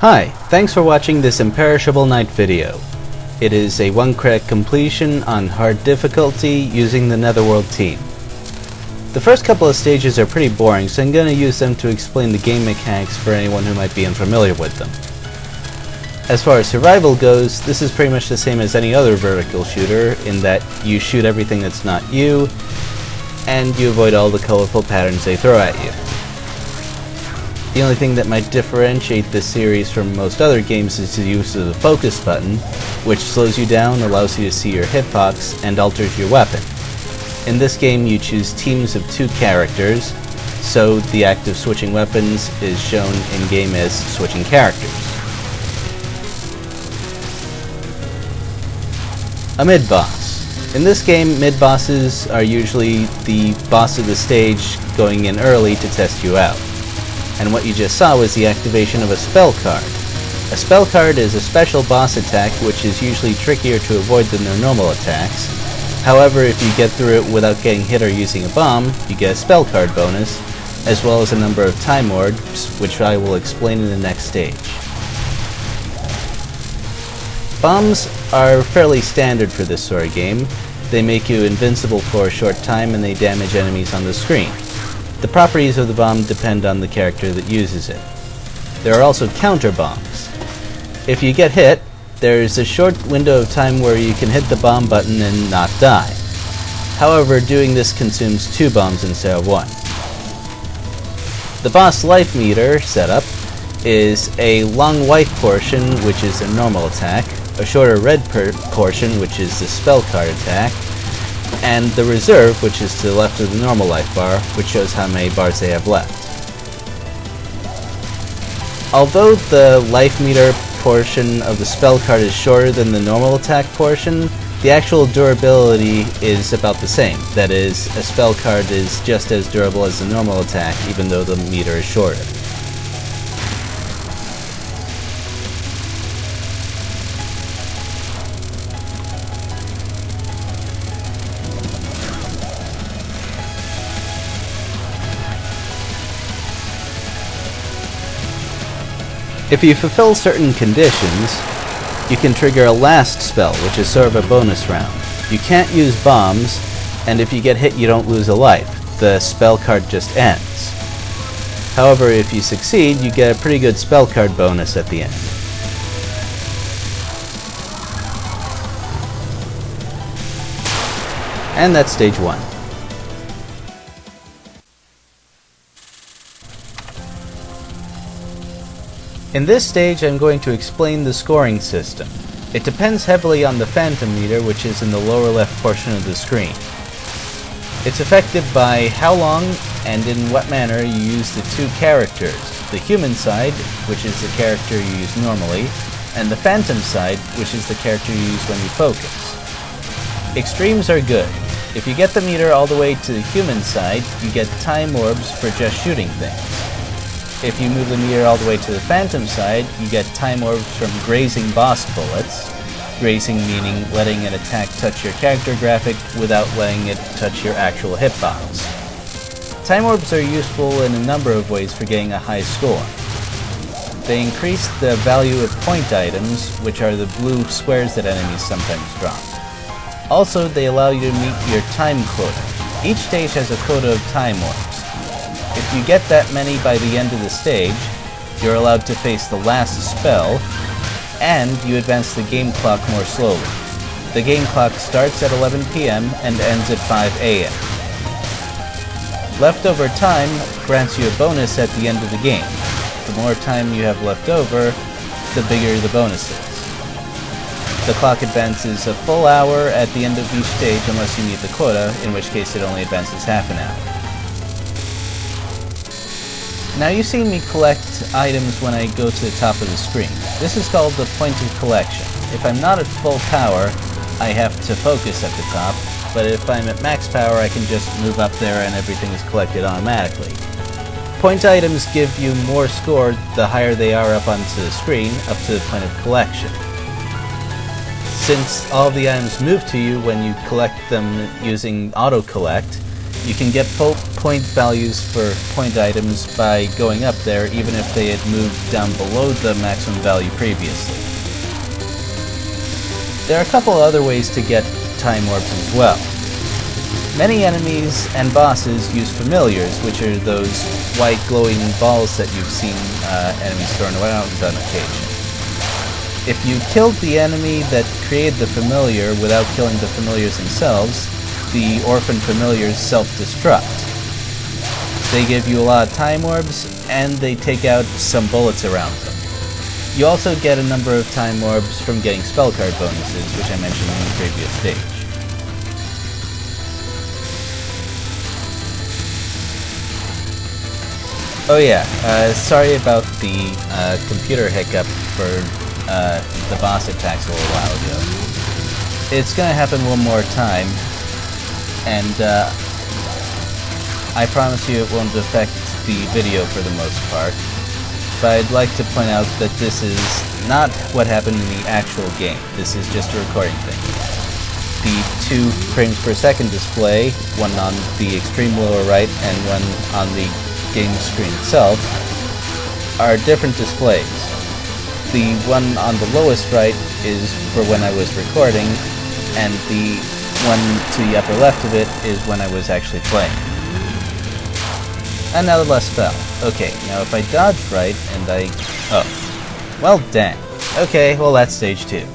Hi, thanks for watching this Imperishable Night video. It is a one-credit completion on hard difficulty using the Netherworld team. The first couple of stages are pretty boring, so I'm going to use them to explain the game mechanics for anyone who might be unfamiliar with them. As far as survival goes, this is pretty much the same as any other vertical shooter, in that you shoot everything that's not you, and you avoid all the colorful patterns they throw at you. The only thing that might differentiate this series from most other games is the use of the focus button, which slows you down, allows you to see your hitbox, and alters your weapon. In this game you choose teams of 2 characters, so the act of switching weapons is shown in-game as switching characters. A mid-boss. In this game, mid-bosses are usually the boss of the stage going in early to test you out. And what you just saw was the activation of a spell card. A spell card is a special boss attack which is usually trickier to avoid than their normal attacks. However, if you get through it without getting hit or using a bomb, you get a spell card bonus, as well as a number of time orbs, which I will explain in the next stage. Bombs are fairly standard for this sort of game. They make you invincible for a short time and they damage enemies on the screen. The properties of the bomb depend on the character that uses it. There are also counter bombs. If you get hit, there's a short window of time where you can hit the bomb button and not die. However, doing this consumes 2 bombs instead of 1. The boss life meter setup is a long white portion, which is a normal attack, a shorter red portion, which is the spell card attack, and the reserve, which is to the left of the normal life bar, which shows how many bars they have left. Although the life meter portion of the spell card is shorter than the normal attack portion, the actual durability is about the same. That is, a spell card is just as durable as the normal attack, even though the meter is shorter. If you fulfill certain conditions, you can trigger a last spell, which is sort of a bonus round. You can't use bombs, and if you get hit you don't lose a life. The spell card just ends. However, if you succeed, you get a pretty good spell card bonus at the end. And that's stage 1. In this stage, I'm going to explain the scoring system. It depends heavily on the phantom meter, which is in the lower left portion of the screen. It's affected by how long and in what manner you use the 2 characters, the human side, which is the character you use normally, and the phantom side, which is the character you use when you focus. Extremes are good. If you get the meter all the way to the human side, you get time orbs for just shooting things. If you move the meter all the way to the phantom side, you get time orbs from grazing boss bullets. Grazing meaning letting an attack touch your character graphic without letting it touch your actual hitbox. Time orbs are useful in a number of ways for getting a high score. They increase the value of point items, which are the blue squares that enemies sometimes drop. Also, they allow you to meet your time quota. Each stage has a quota of time orbs. If you get that many by the end of the stage, you're allowed to face the last spell, and you advance the game clock more slowly. The game clock starts at 11 PM and ends at 5 AM. Leftover time grants you a bonus at the end of the game. The more time you have left over, the bigger the bonus is. The clock advances a full hour at the end of each stage unless you meet the quota, in which case it only advances half an hour. Now you see me collect items when I go to the top of the screen. This is called the point of collection. If I'm not at full power, I have to focus at the top, but if I'm at max power I can just move up there and everything is collected automatically. Point items give you more score the higher they are up onto the screen, up to the point of collection. Since all the items move to you when you collect them using auto-collect, You can get full point values for point items by going up there, even if they had moved down below the maximum value previously. There are a couple other ways to get time orbs as well. Many enemies and bosses use familiars, which are those white glowing balls that you've seen enemies throwing around on occasion. If you killed the enemy that created the familiar without killing the familiars themselves, the orphan familiars self-destruct. They give you a lot of time orbs, and they take out some bullets around them. You also get a number of time orbs from getting spell card bonuses, which I mentioned in the previous stage. Oh yeah, sorry about the computer hiccup for the boss attacks a little while ago. It's gonna happen one more time, and I promise you it won't affect the video for the most part. But I'd like to point out that this is not what happened in the actual game. This is just a recording thing. The 2 frames per second display, one on the extreme lower right and one on the game screen itself, are different displays. The one on the lowest right is for when I was recording, and the one to the upper left of it is when I was actually playing. And now the last spell. Okay, now if I dodge right and I... oh. Well, dang. Okay, well that's stage 2.